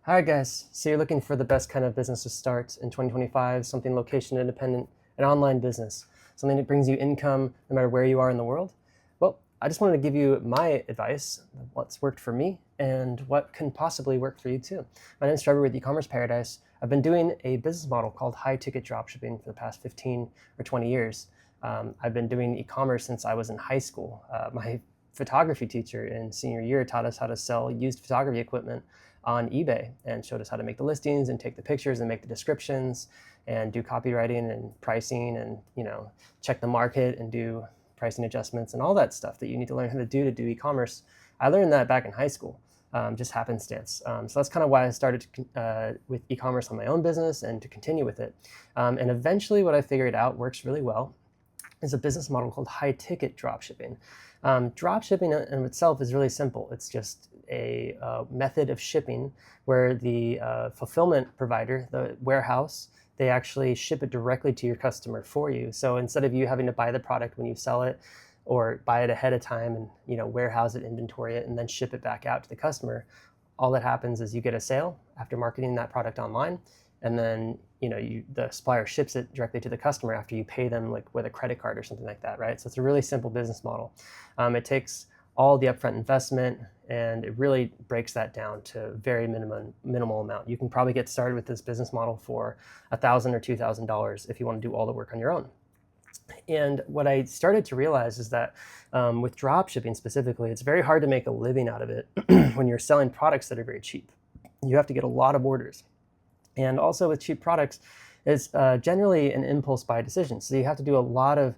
Hi guys, so you're looking for the best kind of business to start in 2025, something location independent, an online business, something that brings you income no matter where you are in the world? Well, I just wanted to give you my advice, what's worked for me and what can possibly work for you too. My name is Trevor with eCommerce Paradise. I've been doing a business model called high ticket dropshipping for the past 15 or 20 years. I've been doing e-commerce since I was in high school. My photography teacher in senior year taught us how to sell used photography equipment on eBay and showed us how to make the listings and take the pictures and make the descriptions and do copywriting and pricing and check the market and do pricing adjustments and all that stuff that you need to learn how to do e-commerce. I learned that back in high school, just happenstance. So that's kind of why I started with e-commerce on my own business and to continue with it. And eventually what I figured out works really well is a business model called high ticket dropshipping. Dropshipping in itself is really simple. It's just a method of shipping where the fulfillment provider, the warehouse, they actually ship it directly to your customer for you. So instead of you having to buy the product when you sell it or buy it ahead of time and warehouse it, inventory it, and then ship it back out to the customer, all that happens is you get a sale after marketing that product online, and then the supplier ships it directly to the customer after you pay them like with a credit card or something like that, right? So it's a really simple business model. It takes all the upfront investment and it really breaks that down to a very minimal amount. You can probably get started with this business model for $1,000 or $2,000 if you want to do all the work on your own. And what I started to realize is that with drop shipping specifically, it's very hard to make a living out of it when you're selling products that are very cheap. You have to get a lot of orders. And also with cheap products, it's generally an impulse buy decision. So you have to do a lot of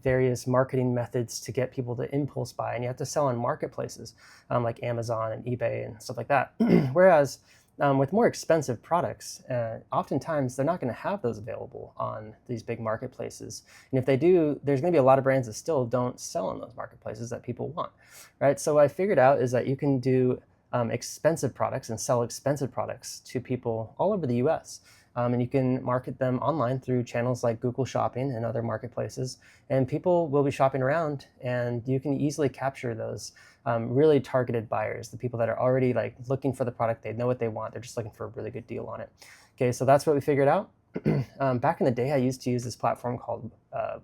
various marketing methods to get people to impulse buy, and you have to sell on marketplaces like Amazon and eBay and stuff like that. Whereas with more expensive products, oftentimes they're not going to have those available on these big marketplaces. And if they do, there's going to be a lot of brands that still don't sell on those marketplaces that people want, right? So what I figured out is that you can do expensive products and sell expensive products to people all over the US. And you can market them online through channels like Google Shopping and other marketplaces. And people will be shopping around, and you can easily capture those really targeted buyers, the people that are already like looking for the product. They know what they want. They're just looking for a really good deal on it. Okay, so that's what we figured out. Back in the day, I used to use this platform called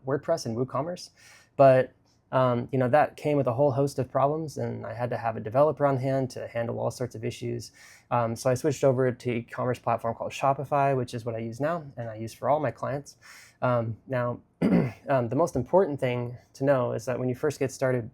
WordPress and WooCommerce, but that came with a whole host of problems, and I had to have a developer on hand to handle all sorts of issues. So I switched over to an e-commerce platform called Shopify, which is what I use now, and I use for all my clients. Now, the most important thing to know is that when you first get started,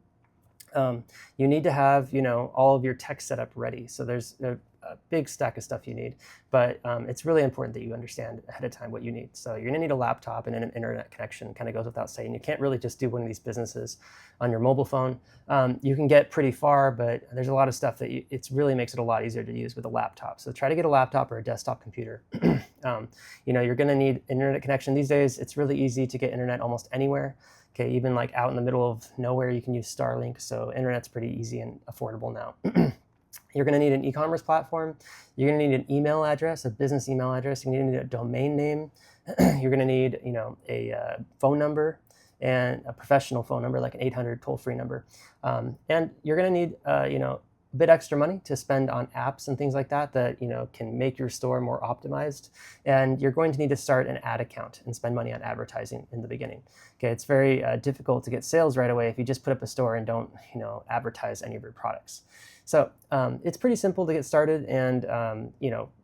you need to have all of your tech set up ready. So there's a big stack of stuff you need, but it's really important that you understand ahead of time what you need. So you're gonna need a laptop and an internet connection. Kind of goes without saying. You can't really just do one of these businesses on your mobile phone. You can get pretty far, but there's a lot of stuff that it really makes it a lot easier to use with a laptop. So try to get a laptop or a desktop computer. You're gonna need internet connection. These days, it's really easy to get internet almost anywhere. Okay, even like out in the middle of nowhere, you can use Starlink. So internet's pretty easy and affordable now. You're going to need an e-commerce platform. You're going to need an email address, a business email address. You're going to need a domain name. You're going to need, a phone number and a professional phone number, like an 800 toll-free number. And you're going to need, a bit extra money to spend on apps and things like that can make your store more optimized. And you're going to need to start an ad account and spend money on advertising in the beginning. Okay, it's very difficult to get sales right away if you just put up a store and don't, advertise any of your products. So it's pretty simple to get started, and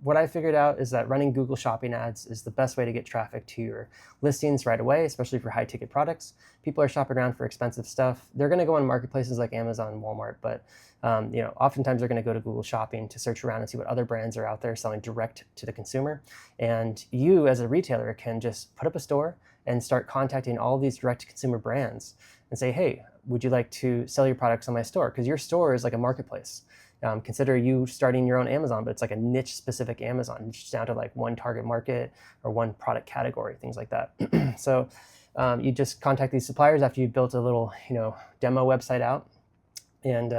what I figured out is that running Google Shopping ads is the best way to get traffic to your listings right away, especially for high-ticket products. People are shopping around for expensive stuff. They're going to go on marketplaces like Amazon and Walmart, but oftentimes they're going to go to Google Shopping to search around and see what other brands are out there selling direct to the consumer. And you, as a retailer, can just put up a store and start contacting all these direct-to-consumer brands and say, hey, would you like to sell your products on my store? Because your store is like a marketplace. Consider you starting your own Amazon, but it's like a niche-specific Amazon, niche down to like one target market or one product category, things like that. So you just contact these suppliers after you've built a little, demo website out, and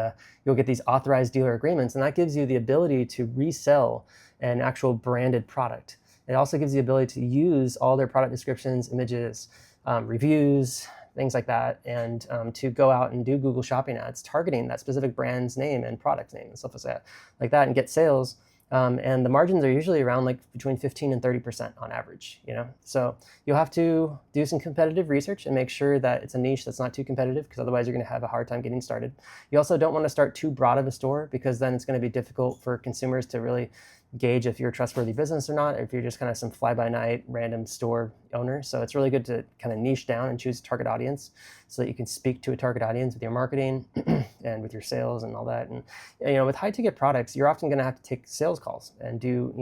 you'll get these authorized dealer agreements, and that gives you the ability to resell an actual branded product. It also gives you the ability to use all their product descriptions, images, reviews, things like that, and to go out and do Google Shopping ads targeting that specific brand's name and product name and stuff like that, and get sales And the margins are usually around like between 15 and 30% on average, So you'll have to do some competitive research and make sure that it's a niche that's not too competitive, because otherwise you're going to have a hard time getting started. You also don't want to start too broad of a store, because then it's going to be difficult for consumers to really gauge if you're a trustworthy business or not, or if you're just kind of some fly-by-night random store owner. So it's really good to kind of niche down and choose a target audience so that you can speak to a target audience with your marketing and with your sales and all that. And with high-ticket products, you're often going to have to take sales calls and do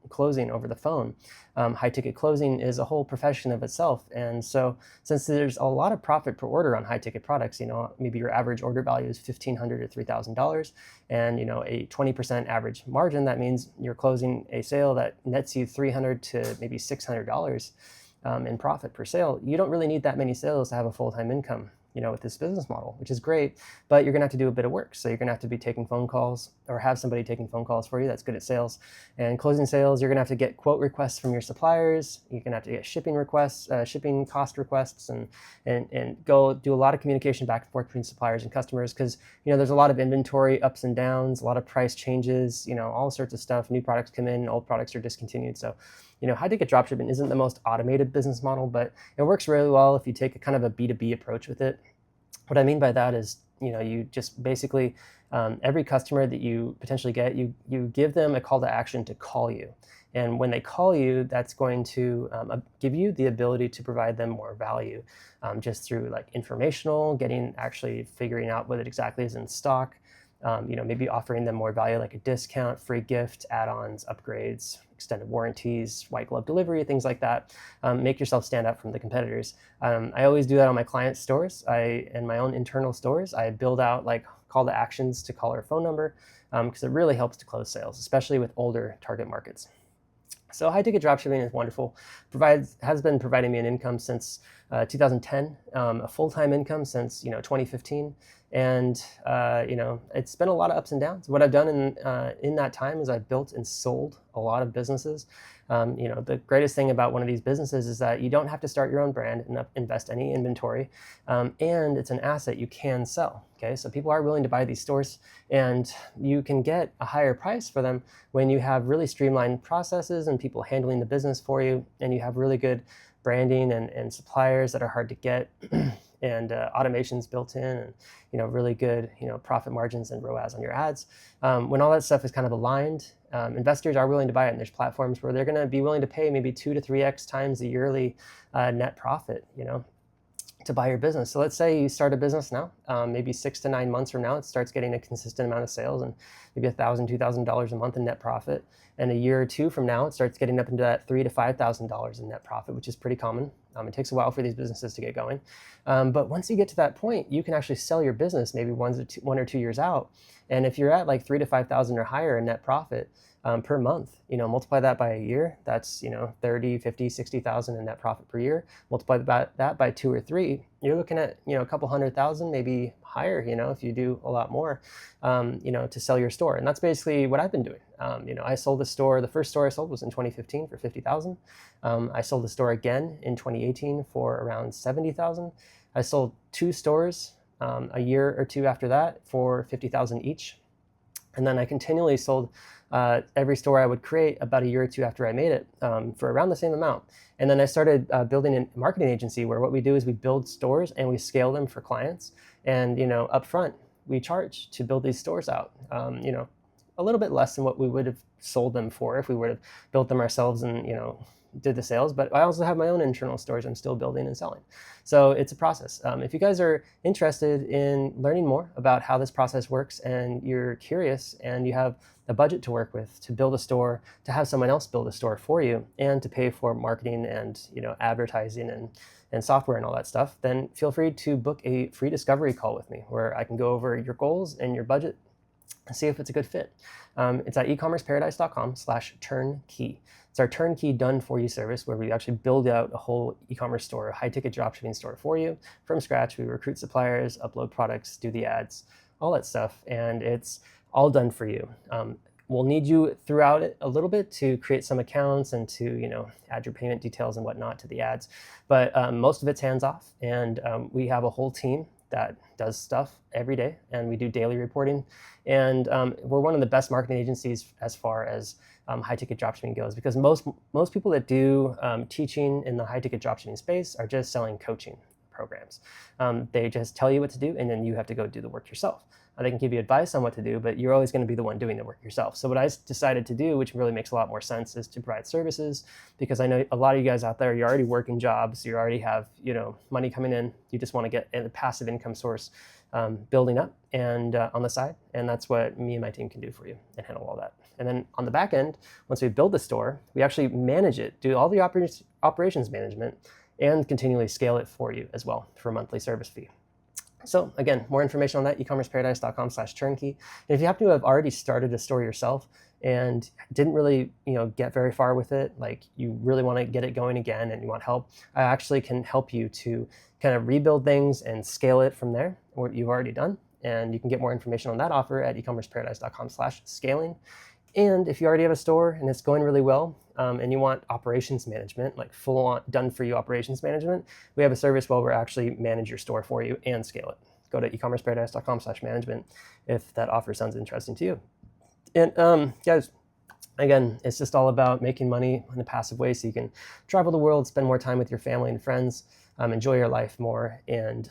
closing over the phone. High-ticket closing is a whole profession of itself, and so since there's a lot of profit per order on high-ticket products, maybe your average order value is $1,500 to $3,000, and a 20% average margin, that means you're closing a sale that nets you $300 to maybe $600 in profit per sale. You don't really need that many sales to have a full-time income, with this business model, which is great, but you're gonna have to do a bit of work. So you're gonna have to be taking phone calls, or have somebody taking phone calls for you that's good at sales. And closing sales, you're gonna have to get quote requests from your suppliers. You're gonna have to get shipping requests, shipping cost requests, and go do a lot of communication back and forth between suppliers and customers, because there's a lot of inventory ups and downs, a lot of price changes, all sorts of stuff. New products come in, old products are discontinued. So high-ticket dropshipping isn't the most automated business model, but it works really well if you take a kind of a B2B approach with it. What I mean by that is, you just basically, every customer that you potentially get, you give them a call to action to call you. And when they call you, that's going to give you the ability to provide them more value, just through like informational, actually figuring out what it exactly is in stock, maybe offering them more value, like a discount, free gift, add-ons, upgrades, extended warranties, white glove delivery, things like that. Make yourself stand out from the competitors. I always do that on my client stores. In my own internal stores, I build out like call to actions to call our phone number, because it really helps to close sales, especially with older target markets. So high-ticket dropshipping is wonderful. Has been providing me an income since 2010, a full-time income since 2015, and it's been a lot of ups and downs. What I've done in that time is I've built and sold a lot of businesses. The greatest thing about one of these businesses is that you don't have to start your own brand and invest any inventory, and it's an asset you can sell. Okay, so people are willing to buy these stores, and you can get a higher price for them when you have really streamlined processes and people handling the business for you, and you have really good branding and suppliers that are hard to get, and automations built in, and really good profit margins and ROAS on your ads. When all that stuff is kind of aligned, investors are willing to buy it, and there's platforms where they're going to be willing to pay maybe 2 to 3x times the yearly net profit, to buy your business. So let's say you start a business now, maybe 6 to 9 months from now, it starts getting a consistent amount of sales and maybe $1,000, $2,000 a month in net profit. And a year or two from now, it starts getting up into that $3,000 to $5,000 in net profit, which is pretty common. It takes a while for these businesses to get going. But once you get to that point, you can actually sell your business maybe 1 or 2 years out. And if you're at like 3,000 to 5,000 or higher in net profit per month, multiply that by a year, that's 30, 50, 60,000 in net profit per year. Multiply that by 2 or 3, you're looking at a couple 100,000, maybe higher, if you do a lot more, to sell your store. And that's basically what I've been doing. I sold the store. The first store I sold was in 2015 for 50,000. I sold the store again in 2018 for around 70,000. I sold 2 stores a year or 2 after that for 50,000 each. And then I continually sold every store I would create about a year or 2 after I made it, for around the same amount. And then I started building a marketing agency where what we do is we build stores and we scale them for clients. And up front, we charge to build these stores out. A little bit less than what we would have sold them for if we would have built them ourselves and did the sales. But I also have my own internal stores I'm still building and selling. So it's a process. If you guys are interested in learning more about how this process works, and you're curious and you have a budget to work with to build a store, to have someone else build a store for you, and to pay for marketing and advertising and software and all that stuff, then feel free to book a free discovery call with me where I can go over your goals and your budget and see if it's a good fit. It's at ecommerceparadise.com/turnkey. It's our turnkey done-for-you service where we actually build out a whole e-commerce store, a high-ticket dropshipping store for you from scratch. We recruit suppliers, upload products, do the ads, all that stuff, and it's all done for you. We'll need you throughout it a little bit to create some accounts and to add your payment details and whatnot to the ads, but most of it's hands-off, and we have a whole team that does stuff every day, and we do daily reporting. And we're one of the best marketing agencies as far as high-ticket dropshipping goes, because most people that do teaching in the high-ticket dropshipping space are just selling coaching programs. They just tell you what to do, and then you have to go do the work yourself. They can give you advice on what to do, but you're always going to be the one doing the work yourself. So what I decided to do, which really makes a lot more sense, is to provide services, because I know a lot of you guys out there, you're already working jobs, you already have money coming in, you just want to get a passive income source building up and on the side, and that's what me and my team can do for you and handle all that. And then on the back end, once we build the store, we actually manage it, do all the operations management, and continually scale it for you as well for a monthly service fee. So again, more information on that, ecommerceparadise.com/turnkey. And if you happen to have already started a store yourself and didn't really get very far with it, like you really want to get it going again and you want help, I actually can help you to kind of rebuild things and scale it from there, what you've already done. And you can get more information on that offer at ecommerceparadise.com/scaling. And if you already have a store and it's going really well, and you want operations management, like full on done for you operations management, we have a service where we'll actually manage your store for you and scale it. Go to ecommerceparadise.com/management if that offer sounds interesting to you. And guys, again, it's just all about making money in a passive way so you can travel the world, spend more time with your family and friends, enjoy your life more, and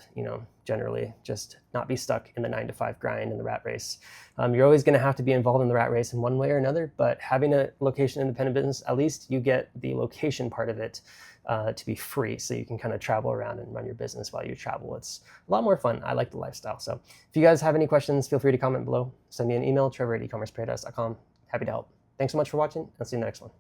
generally just not be stuck in the 9-to-5 grind and the rat race. You're always going to have to be involved in the rat race in one way or another, but having a location independent business, at least you get the location part of it to be free, so you can kind of travel around and run your business while you travel. It's a lot more fun. I like the lifestyle. So if you guys have any questions, feel free to comment below. Send me an email, trevor@ecommerceparadise.com. Happy to help. Thanks so much for watching. I'll see you in the next one.